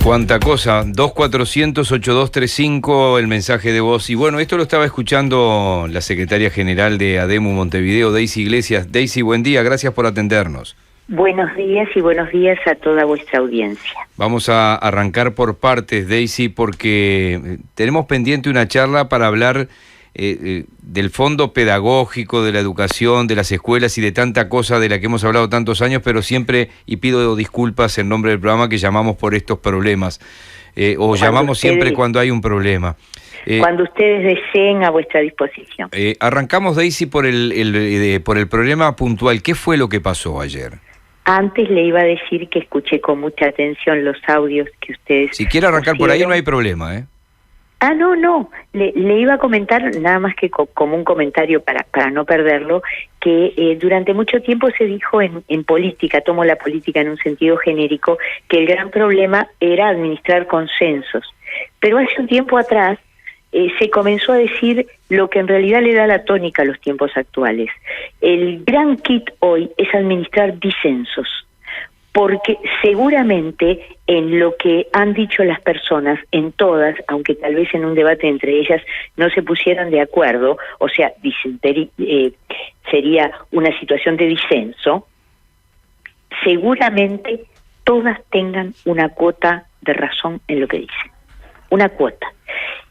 Cuánta cosa, 2400-8235, el mensaje de voz. Y bueno, esto lo estaba escuchando la secretaria general de ADEMU Montevideo, Daisy Iglesias. Daisy, buen día, gracias por atendernos. Buenos días y buenos días a toda vuestra audiencia. Vamos a arrancar por partes, Daisy, porque tenemos pendiente una charla para hablar del fondo pedagógico, de la educación, de las escuelas y de tanta cosa de la que hemos hablado tantos años, pero siempre, y pido disculpas en nombre del programa, que llamamos por estos problemas, llamamos siempre cuando hay un problema. Cuando ustedes deseen, a vuestra disposición. Arrancamos, Daisy, por el problema puntual. ¿Qué fue lo que pasó ayer? Antes le iba a decir que escuché con mucha atención los audios que ustedes... Si quiere arrancar por ahí no hay problema, ¿eh? No, le iba a comentar, nada más que como un comentario para no perderlo, que durante mucho tiempo se dijo en política, tomo la política en un sentido genérico, que el gran problema era administrar consensos. Pero hace un tiempo atrás se comenzó a decir lo que en realidad le da la tónica a los tiempos actuales. El gran kit hoy es administrar disensos. Porque seguramente en lo que han dicho las personas, en todas, aunque tal vez en un debate entre ellas no se pusieran de acuerdo, o sea, sería una situación de disenso, seguramente todas tengan una cuota de razón en lo que dicen. Una cuota.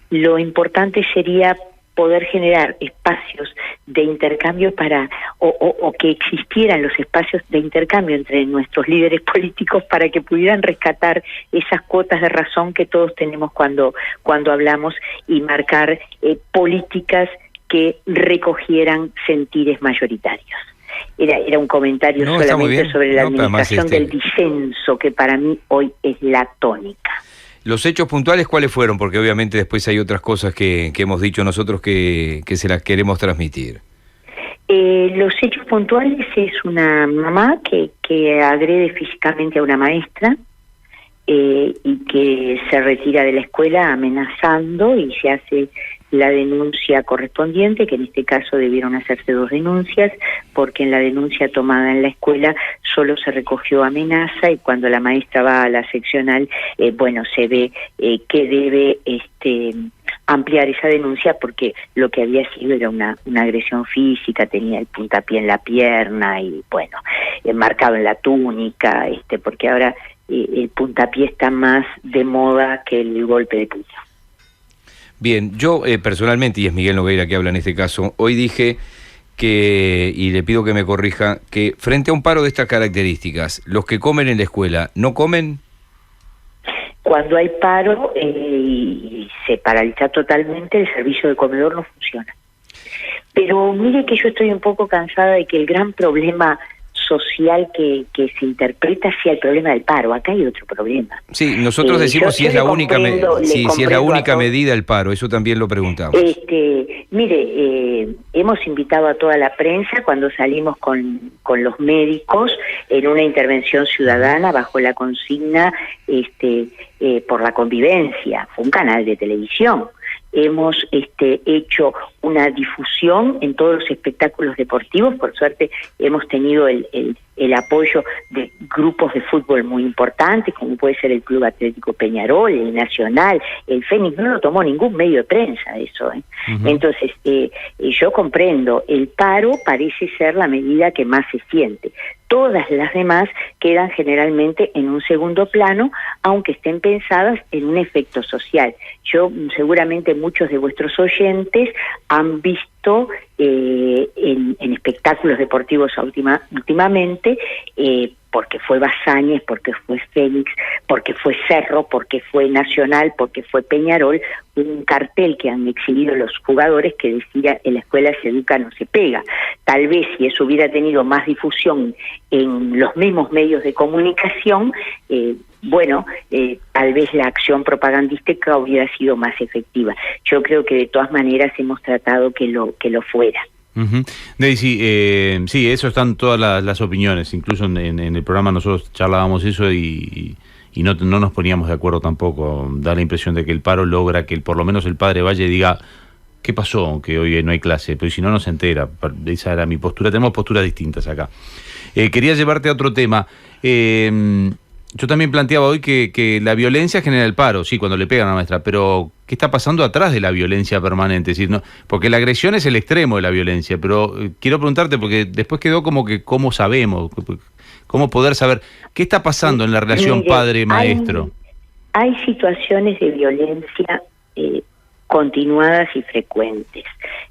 Lo importante sería poder generar espacios de intercambio o que existieran los espacios de intercambio entre nuestros líderes políticos para que pudieran rescatar esas cuotas de razón que todos tenemos cuando hablamos y marcar políticas que recogieran sentires mayoritarios. Era un comentario solamente sobre la administración del disenso, que para mí hoy es la tónica. ¿Los hechos puntuales cuáles fueron? Porque obviamente después hay otras cosas que hemos dicho nosotros que se las queremos transmitir. Los hechos puntuales es una mamá que agrede físicamente a una maestra y que se retira de la escuela amenazando y se hace la denuncia correspondiente, que en este caso debieron hacerse 2 denuncias, porque en la denuncia tomada en la escuela solo se recogió amenaza y cuando la maestra va a la seccional, se ve que debe ampliar esa denuncia porque lo que había sido era una agresión física, tenía el puntapié en la pierna y marcado en la túnica, porque ahora el puntapié está más de moda que el golpe de puño. Bien, yo personalmente, y es Miguel Nogueira que habla en este caso, hoy dije y le pido que me corrija, que frente a un paro de estas características, ¿los que comen en la escuela no comen? Cuando hay paro y se paraliza totalmente, el servicio de comedor no funciona. Pero mire que yo estoy un poco cansada de que el gran problema social que se interpreta sea el problema del paro. Acá hay otro problema. Sí, nosotros decimos si es la única medida el paro, eso también lo preguntamos. Hemos invitado a toda la prensa cuando salimos con los médicos en una intervención ciudadana bajo la consigna por la convivencia. Fue un canal de televisión. Hemos hecho una difusión en todos los espectáculos deportivos. Por suerte hemos tenido el apoyo de grupos de fútbol muy importantes, como puede ser el Club Atlético Peñarol, el Nacional, el Fénix. No lo tomó ningún medio de prensa eso. Uh-huh. Entonces, yo comprendo, el paro parece ser la medida que más se siente. Todas las demás quedan generalmente en un segundo plano, aunque estén pensadas en un efecto social. Seguramente muchos de vuestros oyentes han visto en espectáculos deportivos últimamente, porque fue Basáñez, porque fue Fénix, porque fue Cerro, porque fue Nacional, porque fue Peñarol, un cartel que han exhibido los jugadores que decía: en la escuela se educa, no se pega. Tal vez si eso hubiera tenido más difusión en los mismos medios de comunicación, tal vez la acción propagandística hubiera sido más efectiva. Yo creo que de todas maneras hemos tratado que lo fuera. Uh-huh. Daisy, sí, eso están todas las opiniones, incluso en el programa nosotros charlábamos eso y no nos poníamos de acuerdo tampoco. Da la impresión de que el paro logra que por lo menos el padre vaya y diga: ¿qué pasó? Que hoy no hay clase, pero si no se entera. Esa era mi postura. Tenemos posturas distintas acá. Quería llevarte a otro tema. Yo también planteaba hoy que la violencia genera el paro, sí, cuando le pegan a la maestra, pero ¿qué está pasando atrás de la violencia permanente? Es decir, no, porque la agresión es el extremo de la violencia, pero quiero preguntarte, porque después quedó como que cómo sabemos, cómo poder saber qué está pasando en la relación padre-maestro. Hay situaciones de violencia continuadas y frecuentes.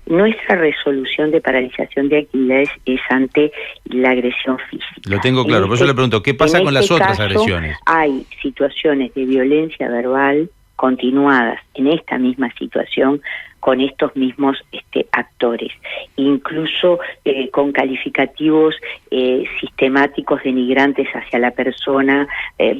Nuestra resolución de paralización de actividades es ante la agresión física. Lo tengo claro, por eso le pregunto, ¿qué pasa con las otras agresiones? Hay situaciones de violencia verbal continuadas en esta misma situación con estos mismos actores, incluso con calificativos sistemáticos denigrantes hacia la persona,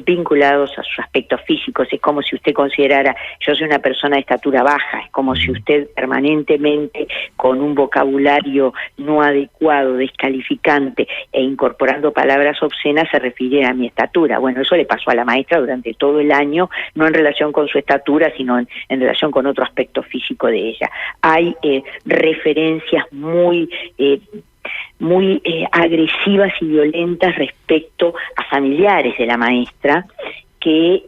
vinculados a sus aspectos físicos. Es como si usted considerara, yo soy una persona de estatura baja, es como si usted permanentemente con un vocabulario no adecuado, descalificante e incorporando palabras obscenas se refiriera a mi estatura. Bueno, eso le pasó a la maestra durante todo el año, no en relación con su estatura, sino en relación con otro aspecto físico de ella. Hay referencias muy agresivas y violentas respecto a familiares de la maestra, que,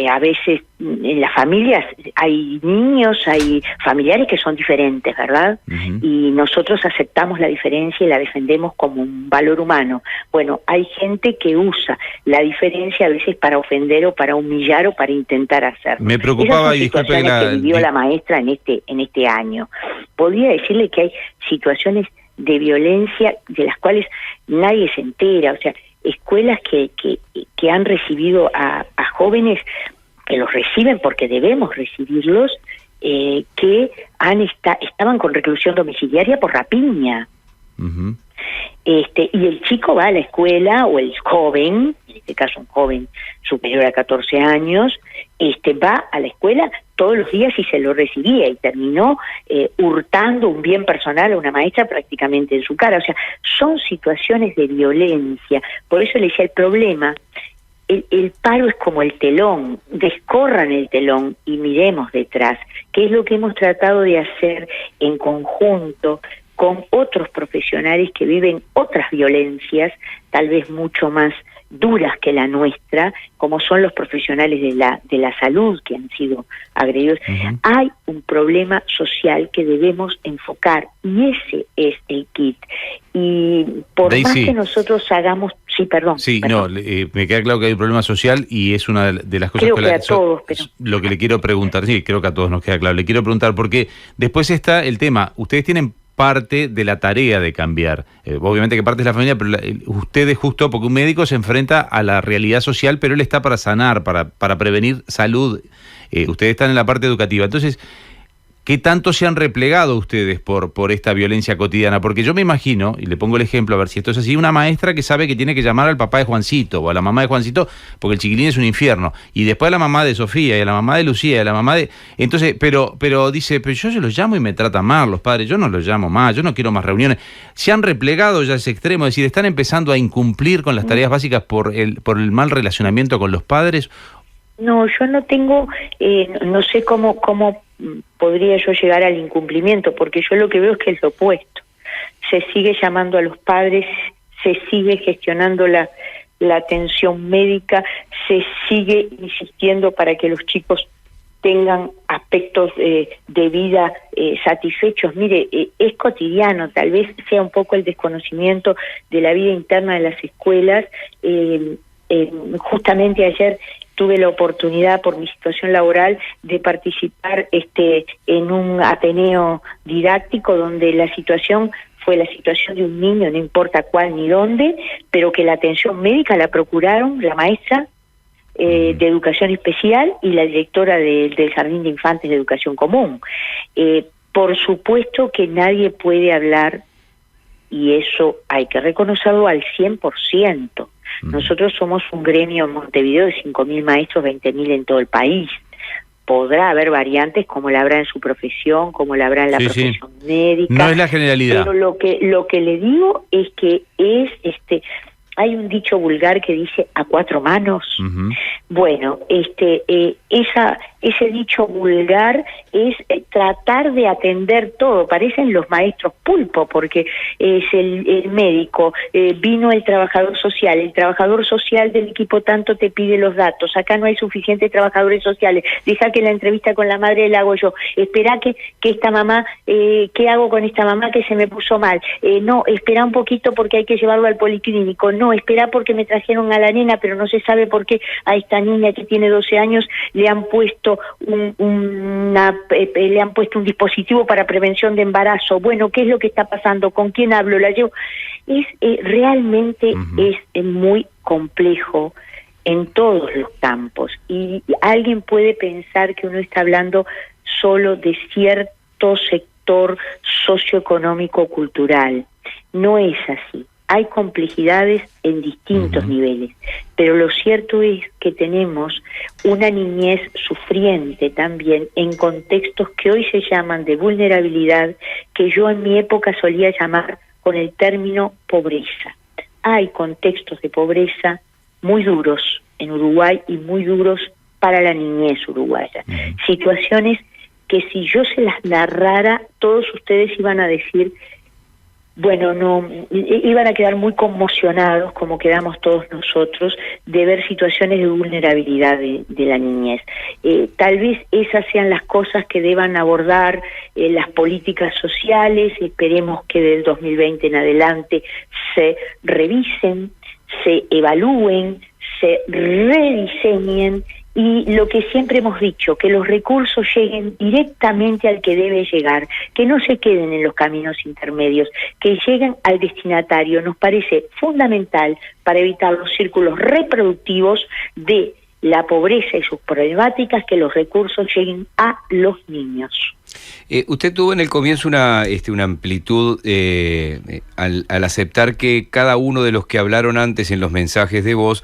a veces en las familias hay niños, hay familiares que son diferentes, ¿verdad? Uh-huh. Y nosotros aceptamos la diferencia y la defendemos como un valor humano. Bueno, hay gente que usa la diferencia a veces para ofender o para humillar o para intentar hacer. Me preocupaba, y disculpe, que vivió la maestra en este año. Podría decirle que hay situaciones de violencia de las cuales nadie se entera, o sea, escuelas que han recibido a jóvenes, que los reciben porque debemos recibirlos, que estaban con reclusión domiciliaria por rapiña. Uh-huh. Y el chico va a la escuela, o el joven, en este caso un joven superior a 14 años, va a la escuela todos los días y se lo recibía y terminó hurtando un bien personal a una maestra prácticamente en su cara. O sea, son situaciones de violencia. Por eso le decía, el problema, el paro es como el telón, descorran el telón y miremos detrás, que es lo que hemos tratado de hacer en conjunto con otros profesionales que viven otras violencias, tal vez mucho más duras que la nuestra, como son los profesionales de la salud que han sido agredidos. Uh-huh. Hay un problema social que debemos enfocar y ese es el kit. Y por Daisy, más que nosotros hagamos... Sí, perdón. No, me queda claro que hay un problema social y es una de las cosas que a todos, pero... lo que le quiero preguntar. Sí, creo que a todos nos queda claro. Le quiero preguntar porque después está el tema. Ustedes tienen parte de la tarea de cambiar. Obviamente que parte es la familia, pero ustedes justo, porque un médico se enfrenta a la realidad social, pero él está para sanar, para prevenir salud. Ustedes están en la parte educativa. Entonces, ¿qué tanto se han replegado ustedes por esta violencia cotidiana? Porque yo me imagino, y le pongo el ejemplo a ver si esto es así, una maestra que sabe que tiene que llamar al papá de Juancito o a la mamá de Juancito porque el chiquilín es un infierno, y después a la mamá de Sofía y a la mamá de Lucía y a la mamá de... Entonces, pero dice, pero yo se los llamo y me tratan mal los padres, yo no los llamo más, yo no quiero más reuniones. Se han replegado ya a ese extremo, es decir, están empezando a incumplir con las tareas básicas por el mal relacionamiento con los padres. No, yo no tengo, no sé cómo podría yo llegar al incumplimiento, porque yo lo que veo es que es lo opuesto. Se sigue llamando a los padres, se sigue gestionando la atención médica, se sigue insistiendo para que los chicos tengan aspectos de vida satisfechos. Mire, es cotidiano, tal vez sea un poco el desconocimiento de la vida interna de las escuelas. Justamente ayer tuve la oportunidad, por mi situación laboral, de participar en un ateneo didáctico donde la situación fue la situación de un niño, no importa cuál ni dónde, pero que la atención médica la procuraron la maestra de educación especial y la directora del Jardín de Infantes de Educación Común. Por supuesto que nadie puede hablar, y eso hay que reconocerlo al 100%. Nosotros somos un gremio en Montevideo de 5.000 maestros, 20.000 en todo el país. Podrá haber variantes como la habrá en su profesión, como la habrá en la profesión médica. No es la generalidad. Pero lo que le digo es que hay un dicho vulgar que dice a cuatro manos. Uh-huh. Bueno, ese dicho vulgar es tratar de atender todo. Parecen los maestros pulpo, porque es el médico, vino el trabajador social del equipo tanto te pide los datos, acá no hay suficientes trabajadores sociales, deja que la entrevista con la madre la hago yo, espera que esta mamá, ¿qué hago con esta mamá que se me puso mal? No, espera un poquito porque hay que llevarlo al policlínico, no, espera porque me trajeron a la nena, pero no se sabe por qué a esta niña que tiene 12 años le han puesto un dispositivo para prevención de embarazo. Bueno, ¿qué es lo que está pasando? ¿Con quién hablo? ¿La llevo? Realmente es muy complejo en todos los campos, y alguien puede pensar que uno está hablando solo de cierto sector socioeconómico cultural. No es así. Hay complejidades en distintos niveles, pero lo cierto es que tenemos una niñez sufriente también en contextos que hoy se llaman de vulnerabilidad, que yo en mi época solía llamar con el término pobreza. Hay contextos de pobreza muy duros en Uruguay y muy duros para la niñez uruguaya. Situaciones que si yo se las narrara, todos ustedes iban a decir, bueno, no, iban a quedar muy conmocionados, como quedamos todos nosotros, de ver situaciones de vulnerabilidad de la niñez. Tal vez esas sean las cosas que deban abordar las políticas sociales. Esperemos que del 2020 en adelante se revisen, se evalúen, se rediseñen, y lo que siempre hemos dicho, que los recursos lleguen directamente al que debe llegar, que no se queden en los caminos intermedios, que lleguen al destinatario. Nos parece fundamental para evitar los círculos reproductivos de la pobreza y sus problemáticas, que los recursos lleguen a los niños. Usted tuvo en el comienzo una amplitud al aceptar que cada uno de los que hablaron antes en los mensajes de voz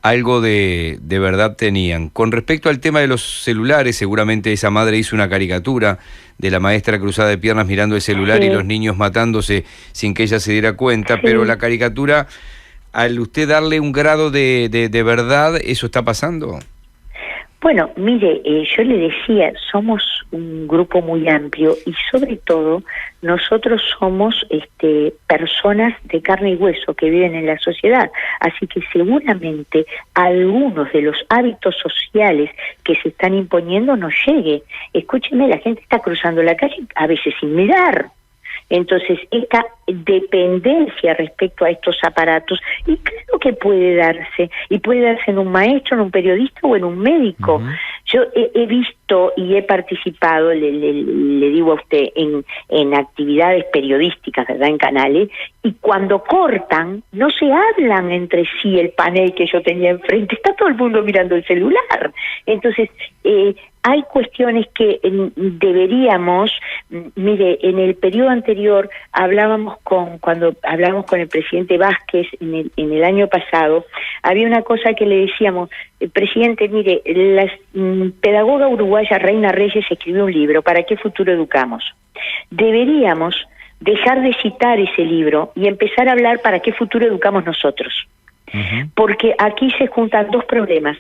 algo de verdad tenían. Con respecto al tema de los celulares, seguramente esa madre hizo una caricatura de la maestra cruzada de piernas mirando el celular y los niños matándose sin que ella se diera cuenta, pero la caricatura, al usted darle un grado de verdad, ¿eso está pasando? Bueno, mire, yo le decía, somos un grupo muy amplio y sobre todo nosotros somos personas de carne y hueso que viven en la sociedad, así que seguramente algunos de los hábitos sociales que se están imponiendo nos llegue. Escúcheme, la gente está cruzando la calle a veces sin mirar. Entonces, esta dependencia respecto a estos aparatos, y creo que puede darse, y puede darse en un maestro, en un periodista o en un médico. Yo he visto y he participado, le digo a usted, en actividades periodísticas, ¿verdad?, en canales, y cuando cortan, no se hablan entre sí el panel que yo tenía enfrente, está todo el mundo mirando el celular. Entonces, hay cuestiones que deberíamos, mire, en el periodo anterior cuando hablábamos con el presidente Vázquez en el año pasado, había una cosa que le decíamos, presidente, mire, la pedagoga uruguaya Reina Reyes escribió un libro, ¿Para qué futuro educamos? Deberíamos dejar de citar ese libro y empezar a hablar para qué futuro educamos nosotros. Porque aquí se juntan dos problemas.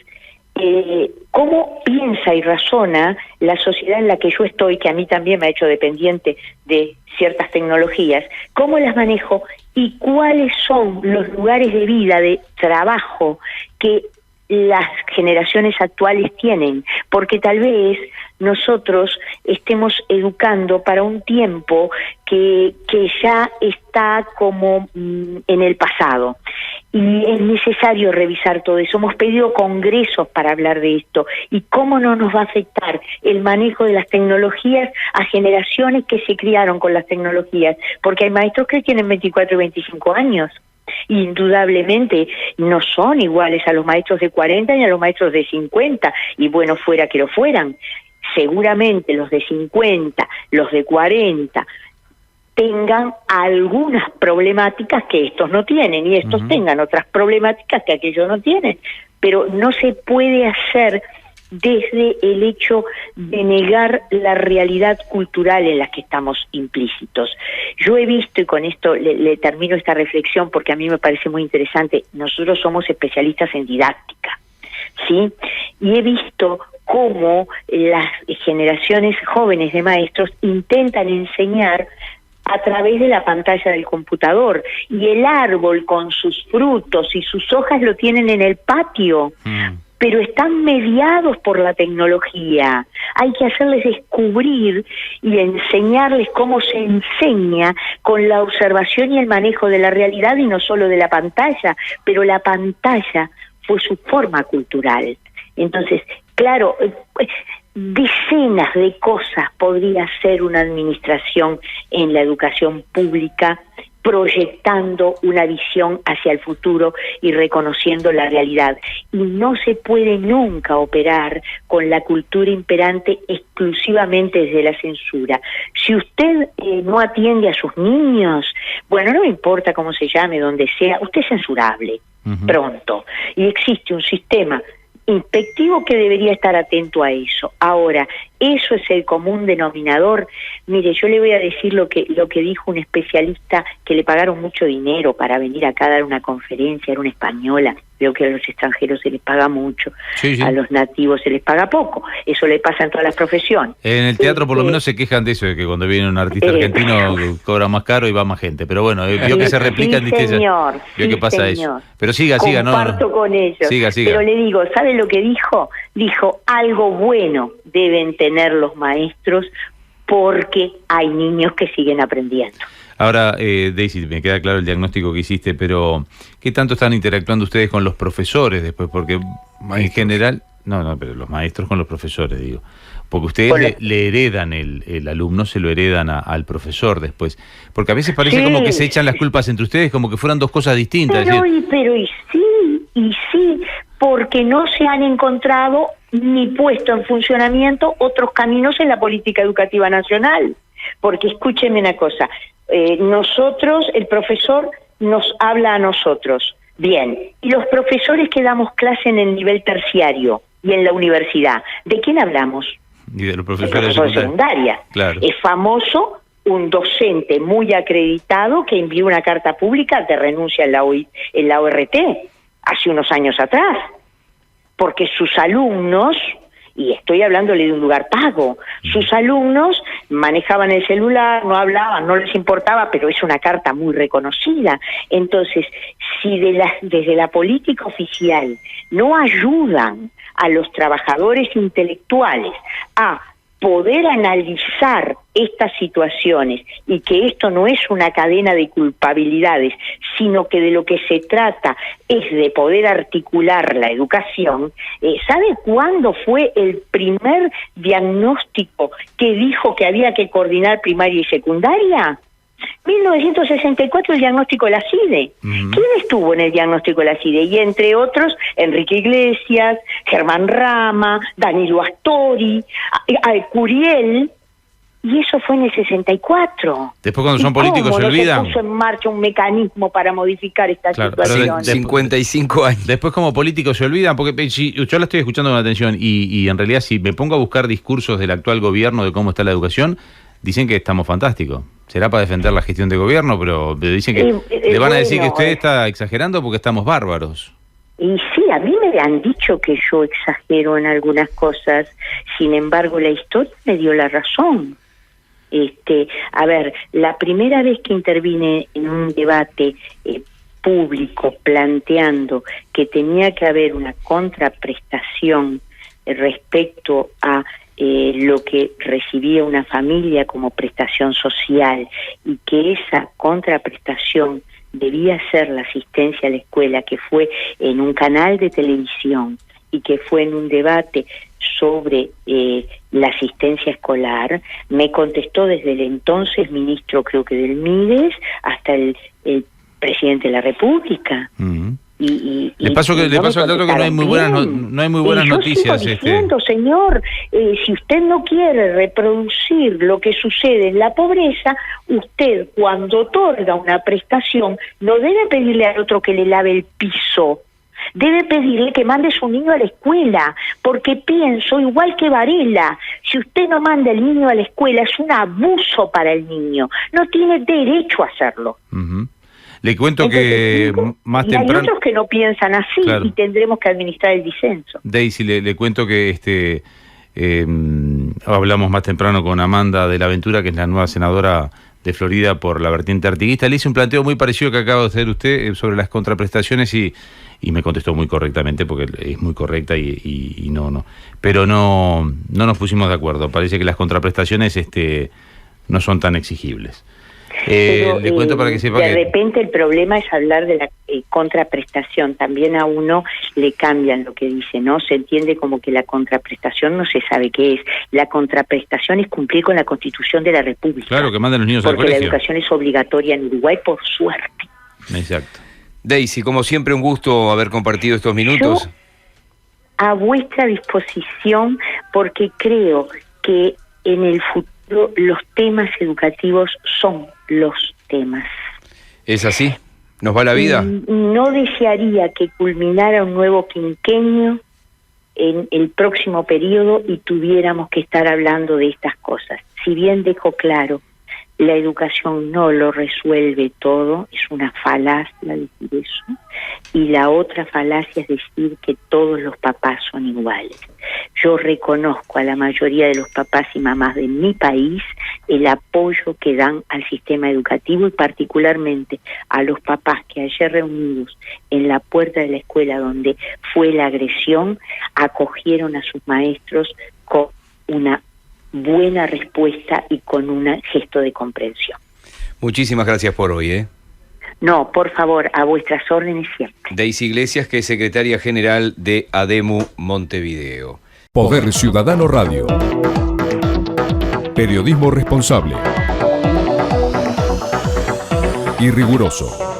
Cómo piensa y razona la sociedad en la que yo estoy, que a mí también me ha hecho dependiente de ciertas tecnologías, cómo las manejo y cuáles son los lugares de vida, de trabajo que las generaciones actuales tienen, porque tal vez nosotros estemos educando para un tiempo que ya está como en el pasado. Y es necesario revisar todo eso. Hemos pedido congresos para hablar de esto. ¿Y cómo no nos va a afectar el manejo de las tecnologías a generaciones que se criaron con las tecnologías? Porque hay maestros que tienen 24 y 25 años. Indudablemente no son iguales a los maestros de 40 ni a los maestros de 50. Y bueno, fuera que lo fueran. Seguramente los de 50, los de 40... tengan algunas problemáticas que estos no tienen y estos tengan otras problemáticas que aquellos no tienen, pero no se puede hacer desde el hecho de negar la realidad cultural en la que estamos implícitos. Yo he visto, y con esto le termino esta reflexión porque a mí me parece muy interesante, nosotros somos especialistas en didáctica, ¿sí? Y he visto cómo las generaciones jóvenes de maestros intentan enseñar a través de la pantalla del computador, y el árbol con sus frutos y sus hojas lo tienen en el patio, pero están mediados por la tecnología. Hay que hacerles descubrir y enseñarles cómo se enseña con la observación y el manejo de la realidad, y no solo de la pantalla, pero la pantalla fue su forma cultural. Entonces, claro, decenas de cosas podría hacer una administración en la educación pública, proyectando una visión hacia el futuro y reconociendo la realidad. Y no se puede nunca operar con la cultura imperante exclusivamente desde la censura. Si usted no atiende a sus niños, bueno, no importa cómo se llame, donde sea, usted es censurable, pronto. Y existe un sistema inspectivo que debería estar atento a eso. Ahora, eso es el común denominador. Mire, yo le voy a decir lo que dijo un especialista que le pagaron mucho dinero para venir acá a dar una conferencia, era una española. Veo que a los extranjeros se les paga mucho, sí. A los nativos se les paga poco. Eso le pasa en todas las profesiones. En el teatro por lo menos se quejan de eso, de que cuando viene un artista argentino cobra más caro y va más gente. Pero bueno, vio que se replican, dice ella. Vio que pasa eso. Pero siga, no. Comparto con ellos. Siga. Pero le digo, ¿sabe lo que dijo? Dijo, algo bueno deben tener los maestros porque hay niños que siguen aprendiendo. Ahora, Daisy, me queda claro el diagnóstico que hiciste, pero ¿qué tanto están interactuando ustedes con los profesores después? Porque en general, no, pero los maestros con los profesores, digo. Porque ustedes le heredan el alumno, se lo heredan al profesor después. Porque a veces parece como que se echan las culpas entre ustedes, como que fueran dos cosas distintas. Pero sí, porque no se han encontrado ni puesto en funcionamiento otros caminos en la política educativa nacional. Porque escúchenme una cosa, nosotros, el profesor nos habla a nosotros, bien, y los profesores que damos clase en el nivel terciario y en la universidad, ¿de quién hablamos? Y de los profesores de secundaria. Claro. Es famoso un docente muy acreditado que envió una carta pública de renuncia en la ORT hace unos años atrás, porque sus alumnos, y estoy hablándole de un lugar pago, sus alumnos manejaban el celular, no hablaban, no les importaba, pero es una carta muy reconocida. Entonces, si desde la política oficial no ayudan a los trabajadores intelectuales a poder analizar estas situaciones y que esto no es una cadena de culpabilidades, sino que de lo que se trata es de poder articular la educación. ¿Sabe cuándo fue el primer diagnóstico que dijo que había que coordinar primaria y secundaria? 1964, el diagnóstico de la CIDE. ¿Quién estuvo en el diagnóstico de la CIDE? Y entre otros, Enrique Iglesias, Germán Rama, Danilo Astori, Curiel, y eso fue en el 64. Después cuando son políticos se olvidan. No se puso en marcha un mecanismo para modificar esta situación. 55 años. Después como políticos se olvidan, porque yo la estoy escuchando con atención y en realidad si me pongo a buscar discursos del actual gobierno de cómo está la educación, dicen que estamos fantásticos. Será para defender la gestión de gobierno, pero dicen que le van a decir que usted está exagerando porque estamos bárbaros. Y sí, a mí me han dicho que yo exagero en algunas cosas, sin embargo la historia me dio la razón. A ver, la primera vez que intervine en un debate público planteando que tenía que haber una contraprestación respecto a lo que recibía una familia como prestación social y que esa contraprestación debía ser la asistencia a la escuela, que fue en un canal de televisión y que fue en un debate sobre la asistencia escolar, me contestó desde el entonces ministro, creo que del Mides, hasta el presidente de la República. Le paso el dato que no hay muy buenas noticias. Sigo diciendo, señor, si usted no quiere reproducir lo que sucede en la pobreza, usted cuando otorga una prestación no debe pedirle al otro que le lave el piso, debe pedirle que mande a su niño a la escuela, porque pienso igual que Varela, si usted no manda al niño a la escuela es un abuso para el niño, no tiene derecho a hacerlo. Le cuento que más temprano... Hay otros que no piensan así, claro, y tendremos que administrar el disenso. Daisy, le cuento que hablamos más temprano con Amanda de la Ventura, que es la nueva senadora de Florida por la vertiente artiguista. Le hice un planteo muy parecido que acaba de hacer usted sobre las contraprestaciones y me contestó muy correctamente, porque es muy correcta y no. Pero no nos pusimos de acuerdo. Parece que las contraprestaciones no son tan exigibles. Pero, le cuento para que sepa de repente el problema es hablar de la contraprestación. También a uno le cambian lo que dice, ¿no? Se entiende como que la contraprestación no se sabe qué es. La contraprestación es cumplir con la Constitución de la República. Claro, que mandan los niños al colegio. Porque la educación es obligatoria en Uruguay, por suerte. Exacto. Daisy, como siempre, un gusto haber compartido estos minutos. Yo, a vuestra disposición, porque creo que en el futuro los temas educativos son los temas. ¿Es así? ¿Nos va la vida? No desearía que culminara un nuevo quinquenio en el próximo periodo y tuviéramos que estar hablando de estas cosas. Si bien dejo claro, la educación no lo resuelve todo, es una falacia decir eso, y la otra falacia es decir que todos los papás son iguales. Yo reconozco a la mayoría de los papás y mamás de mi país el apoyo que dan al sistema educativo y particularmente a los papás que ayer reunidos en la puerta de la escuela donde fue la agresión, acogieron a sus maestros con una buena respuesta y con un gesto de comprensión. Muchísimas gracias por hoy, No, por favor, a vuestras órdenes siempre. Daisy Iglesias, que es secretaria general de ADEMU Montevideo. Poder Ciudadano Radio. Periodismo responsable y riguroso.